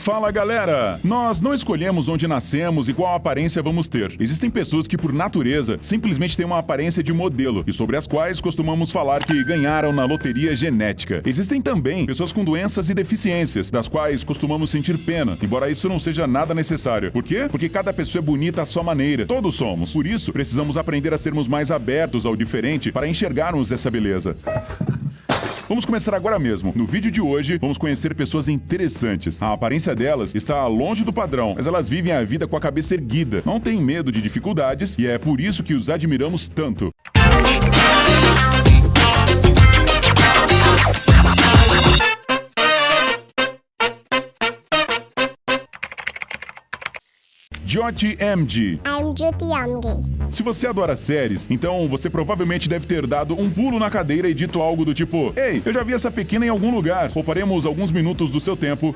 Fala galera! Nós não escolhemos onde nascemos e qual aparência vamos ter. Existem pessoas que por natureza simplesmente têm uma aparência de modelo e sobre as quais costumamos falar que ganharam na loteria genética. Existem também pessoas com doenças e deficiências, das quais costumamos sentir pena, embora isso não seja nada necessário. Por quê? Porque cada pessoa é bonita à sua maneira. Todos somos. Por isso, precisamos aprender a sermos mais abertos ao diferente para enxergarmos essa beleza. Vamos começar agora mesmo. No vídeo de hoje, vamos conhecer pessoas interessantes. A aparência delas está longe do padrão, mas elas vivem a vida com a cabeça erguida, não têm medo de dificuldades e é por isso que os admiramos tanto. Jyoti Amge. I'm Jyoti Amge. Se você adora séries, então você provavelmente deve ter dado um pulo na cadeira e dito algo do tipo: "Ei, eu já vi essa pequena em algum lugar." Pouparemos alguns minutos do seu tempo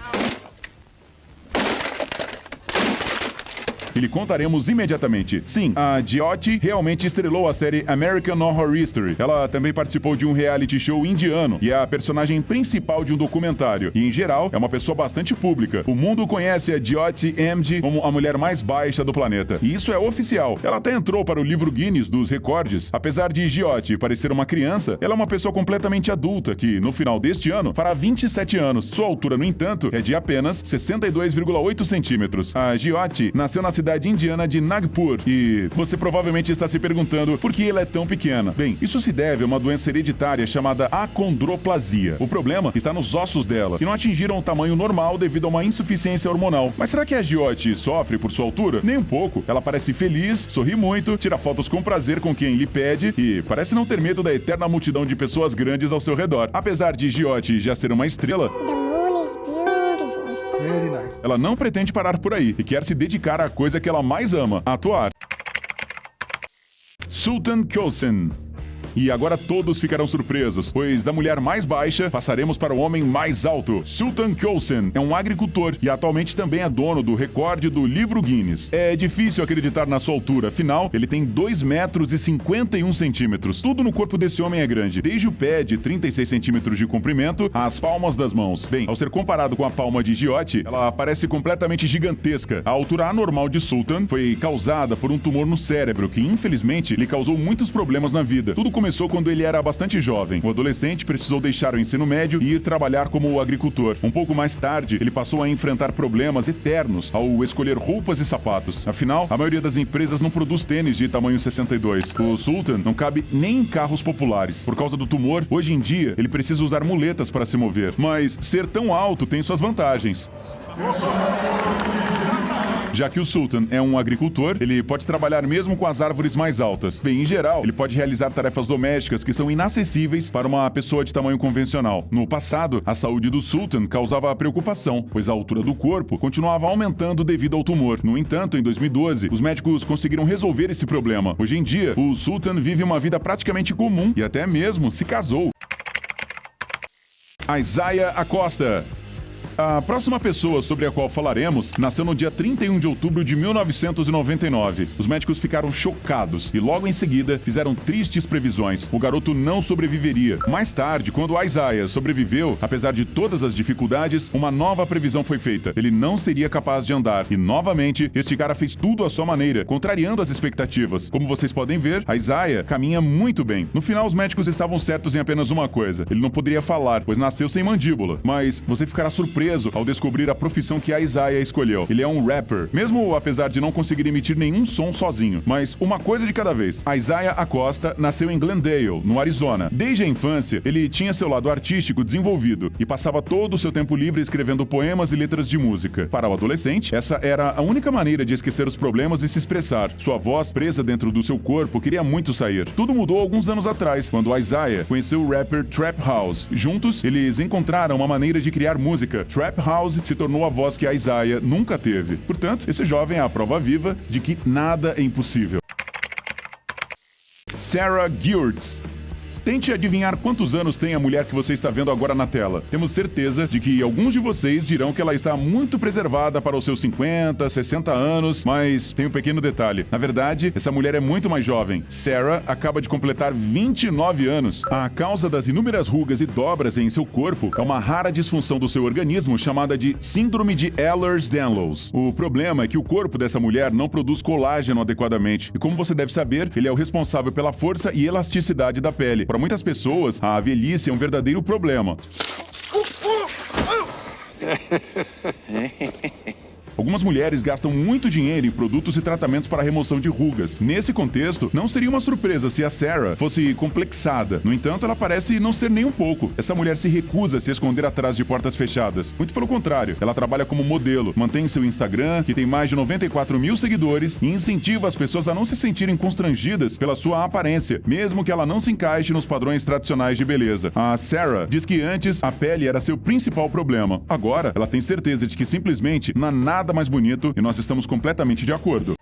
e lhe contaremos imediatamente. Sim, a Jyoti realmente estrelou a série American Horror Story. Ela também participou de um reality show indiano e é a personagem principal de um documentário. E, em geral, é uma pessoa bastante pública. O mundo conhece a Jyoti Amge como a mulher mais baixa do planeta. E isso é oficial. Ela até entrou para o livro Guinness dos recordes. Apesar de Jyoti parecer uma criança, ela é uma pessoa completamente adulta que, no final deste ano, fará 27 anos. Sua altura, no entanto, é de apenas 62,8 centímetros. A Jyoti nasceu na cidade indiana de Nagpur e você provavelmente está se perguntando por que ela é tão pequena. Bem, isso se deve a uma doença hereditária chamada acondroplasia. O problema está nos ossos dela, que não atingiram o tamanho normal devido a uma insuficiência hormonal. Mas será que a Jyoti sofre por sua altura? Nem um pouco. Ela parece feliz, sorri muito, tira fotos com prazer com quem lhe pede e parece não ter medo da eterna multidão de pessoas grandes ao seu redor. Apesar de Jyoti já ser uma estrela, Very nice. ela não pretende parar por aí e quer se dedicar à coisa que ela mais ama, atuar. Sultan Kösen. E agora todos ficarão surpresos, pois da mulher mais baixa passaremos para o homem mais alto. Sultan Kösen é um agricultor e atualmente também é dono do recorde do livro Guinness. É difícil acreditar na sua altura, afinal, ele tem 2 metros e 51 centímetros. Tudo no corpo desse homem é grande, desde o pé de 36 centímetros de comprimento às palmas das mãos. Bem, ao ser comparado com a palma de Jyoti, ela parece completamente gigantesca. A altura anormal de Sultan foi causada por um tumor no cérebro que, infelizmente, lhe causou muitos problemas na vida. Tudo começou quando ele era bastante jovem. O adolescente precisou deixar o ensino médio e ir trabalhar como agricultor. Um pouco mais tarde, ele passou a enfrentar problemas eternos ao escolher roupas e sapatos. Afinal, a maioria das empresas não produz tênis de tamanho 62. O Sultan não cabe nem em carros populares. Por causa do tumor, hoje em dia, ele precisa usar muletas para se mover. Mas ser tão alto tem suas vantagens. Já que o Sultan é um agricultor, ele pode trabalhar mesmo com as árvores mais altas. Bem, em geral, ele pode realizar tarefas domésticas que são inacessíveis para uma pessoa de tamanho convencional. No passado, a saúde do Sultan causava preocupação, pois a altura do corpo continuava aumentando devido ao tumor. No entanto, em 2012, os médicos conseguiram resolver esse problema. Hoje em dia, o Sultan vive uma vida praticamente comum e até mesmo se casou. Isaiah Acosta. A próxima pessoa sobre a qual falaremos nasceu no dia 31 de outubro de 1999. Os médicos ficaram chocados e logo em seguida fizeram tristes previsões. O garoto não sobreviveria. Mais tarde, quando Isaiah sobreviveu, apesar de todas as dificuldades, uma nova previsão foi feita. Ele não seria capaz de andar. E novamente, este cara fez tudo à sua maneira, contrariando as expectativas. Como vocês podem ver, Isaiah caminha muito bem. No final, os médicos estavam certos em apenas uma coisa. Ele não poderia falar, pois nasceu sem mandíbula. Mas você ficará surpreso ao descobrir a profissão que a Isaiah escolheu. Ele é um rapper, mesmo apesar de não conseguir emitir nenhum som sozinho. Mas uma coisa de cada vez. Isaiah Acosta nasceu em Glendale, no Arizona. Desde a infância, ele tinha seu lado artístico desenvolvido e passava todo o seu tempo livre escrevendo poemas e letras de música. Para o adolescente, essa era a única maneira de esquecer os problemas e se expressar. Sua voz, presa dentro do seu corpo, queria muito sair. Tudo mudou alguns anos atrás, quando Isaiah conheceu o rapper Trap House. Juntos, eles encontraram uma maneira de criar música. Trap House se tornou a voz que a Isaiah nunca teve. Portanto, esse jovem é a prova viva de que nada é impossível. Sarah Geertz. Tente adivinhar quantos anos tem a mulher que você está vendo agora na tela. Temos certeza de que alguns de vocês dirão que ela está muito preservada para os seus 50, 60 anos, mas tem um pequeno detalhe. Na verdade, essa mulher é muito mais jovem. Sarah acaba de completar 29 anos. A causa das inúmeras rugas e dobras em seu corpo é uma rara disfunção do seu organismo chamada de Síndrome de Ehlers-Danlos. O problema é que o corpo dessa mulher não produz colágeno adequadamente. E como você deve saber, ele é o responsável pela força e elasticidade da pele. Para muitas pessoas, a velhice é um verdadeiro problema. Algumas mulheres gastam muito dinheiro em produtos e tratamentos para remoção de rugas. Nesse contexto, não seria uma surpresa se a Sarah fosse complexada. No entanto, ela parece não ser nem um pouco. Essa mulher se recusa a se esconder atrás de portas fechadas. Muito pelo contrário, ela trabalha como modelo, mantém seu Instagram, que tem mais de 94 mil seguidores, e incentiva as pessoas a não se sentirem constrangidas pela sua aparência, mesmo que ela não se encaixe nos padrões tradicionais de beleza. A Sarah diz que antes a pele era seu principal problema. Agora, ela tem certeza de que simplesmente não há nada mais bonito e nós estamos completamente de acordo.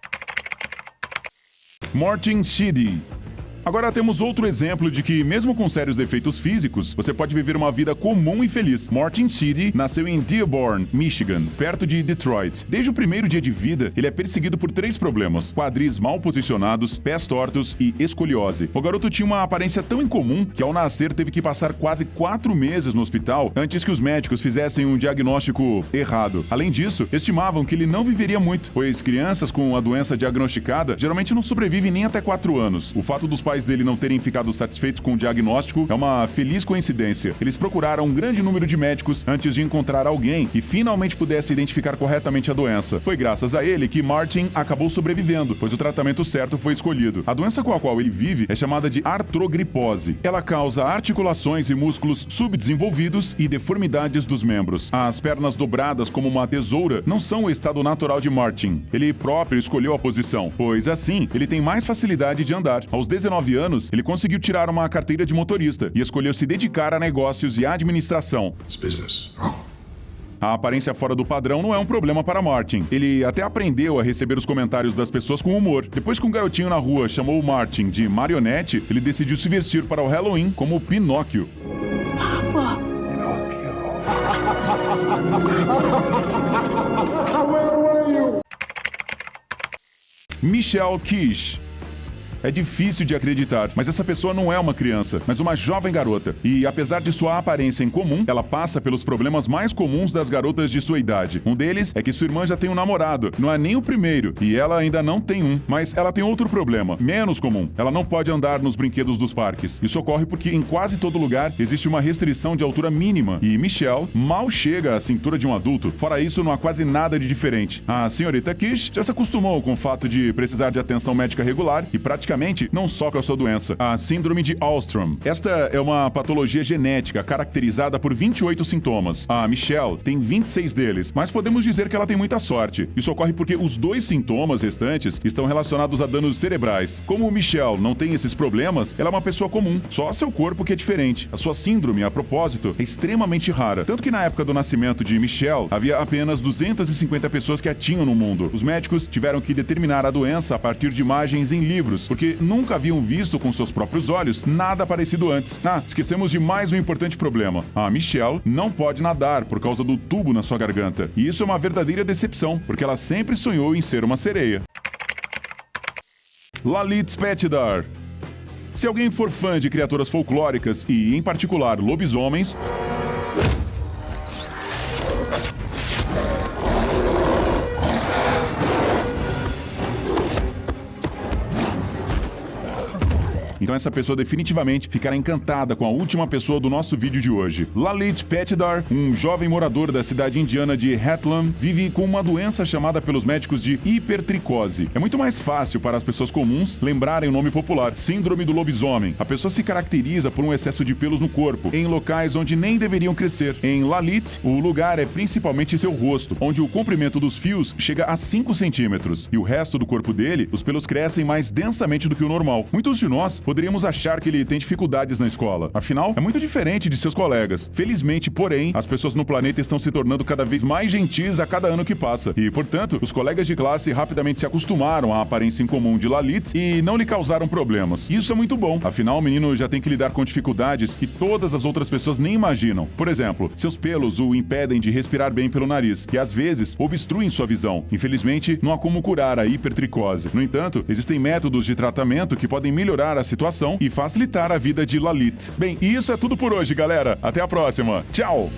Martin Sheedy. Agora temos outro exemplo de que, mesmo com sérios defeitos físicos, você pode viver uma vida comum e feliz. Martin Sheedy nasceu em Dearborn, Michigan, perto de Detroit. Desde o primeiro dia de vida, ele é perseguido por 3 problemas: quadris mal posicionados, pés tortos e escoliose. O garoto tinha uma aparência tão incomum que, ao nascer, teve que passar quase 4 meses no hospital antes que os médicos fizessem um diagnóstico errado. Além disso, estimavam que ele não viveria muito, pois crianças com a doença diagnosticada geralmente não sobrevivem nem até 4 anos. O fato dos pais dele não terem ficado satisfeitos com o diagnóstico é uma feliz coincidência. Eles procuraram um grande número de médicos antes de encontrar alguém que finalmente pudesse identificar corretamente a doença. Foi graças a ele que Martin acabou sobrevivendo, pois o tratamento certo foi escolhido. A doença com a qual ele vive é chamada de artrogripose. Ela causa articulações e músculos subdesenvolvidos e deformidades dos membros. As pernas dobradas como uma tesoura não são o estado natural de Martin. Ele próprio escolheu a posição, pois assim ele tem mais facilidade de andar. Aos 19 anos, ele conseguiu tirar uma carteira de motorista e escolheu se dedicar a negócios e administração. A aparência fora do padrão não é um problema para Martin. Ele até aprendeu a receber os comentários das pessoas com humor. Depois que um garotinho na rua chamou Martin de marionete, ele decidiu se vestir para o Halloween como Pinóquio. Michelle Kish. É difícil de acreditar, mas essa pessoa não é uma criança, mas uma jovem garota. E apesar de sua aparência incomum, ela passa pelos problemas mais comuns das garotas de sua idade. Um deles é que sua irmã já tem um namorado, não é nem o primeiro, e ela ainda não tem um. Mas ela tem outro problema, menos comum. Ela não pode andar nos brinquedos dos parques. Isso ocorre porque em quase todo lugar existe uma restrição de altura mínima, e Michelle mal chega à cintura de um adulto. Fora isso, não há quase nada de diferente. A senhorita Kish já se acostumou com o fato de precisar de atenção médica regular e praticamente não sofre a sua doença, a síndrome de Alström. Esta é uma patologia genética caracterizada por 28 sintomas. A Michelle tem 26 deles, mas podemos dizer que ela tem muita sorte. Isso ocorre porque os 2 sintomas restantes estão relacionados a danos cerebrais. Como Michelle não tem esses problemas, ela é uma pessoa comum, só seu corpo que é diferente. A sua síndrome, a propósito, é extremamente rara. Tanto que na época do nascimento de Michelle, havia apenas 250 pessoas que a tinham no mundo. Os médicos tiveram que determinar a doença a partir de imagens em livros, porque nunca haviam visto com seus próprios olhos nada parecido antes. Esquecemos de mais um importante problema. A Michelle não pode nadar por causa do tubo na sua garganta. E isso é uma verdadeira decepção, porque ela sempre sonhou em ser uma sereia. Lalit Petidar. Se alguém for fã de criaturas folclóricas e, em particular, lobisomens, então essa pessoa definitivamente ficará encantada com a última pessoa do nosso vídeo de hoje. Lalit Petidar, um jovem morador da cidade indiana de Hatlam, vive com uma doença chamada pelos médicos de hipertricose. É muito mais fácil para as pessoas comuns lembrarem o nome popular, síndrome do lobisomem. A pessoa se caracteriza por um excesso de pelos no corpo, em locais onde nem deveriam crescer. Em Lalit, o lugar é principalmente seu rosto, onde o comprimento dos fios chega a 5 centímetros, e o resto do corpo dele, os pelos crescem mais densamente do que o normal. Muitos de nós podemos poderíamos achar que ele tem dificuldades na escola. Afinal, é muito diferente de seus colegas. Felizmente, porém, as pessoas no planeta estão se tornando cada vez mais gentis a cada ano que passa. E, portanto, os colegas de classe rapidamente se acostumaram à aparência incomum de Lalit e não lhe causaram problemas. Isso é muito bom. Afinal, o menino já tem que lidar com dificuldades que todas as outras pessoas nem imaginam. Por exemplo, seus pelos o impedem de respirar bem pelo nariz, que às vezes obstruem sua visão. Infelizmente, não há como curar a hipertricose. No entanto, existem métodos de tratamento que podem melhorar a situação e facilitar a vida de Lalit. Bem, e isso é tudo por hoje, galera. Até a próxima. Tchau!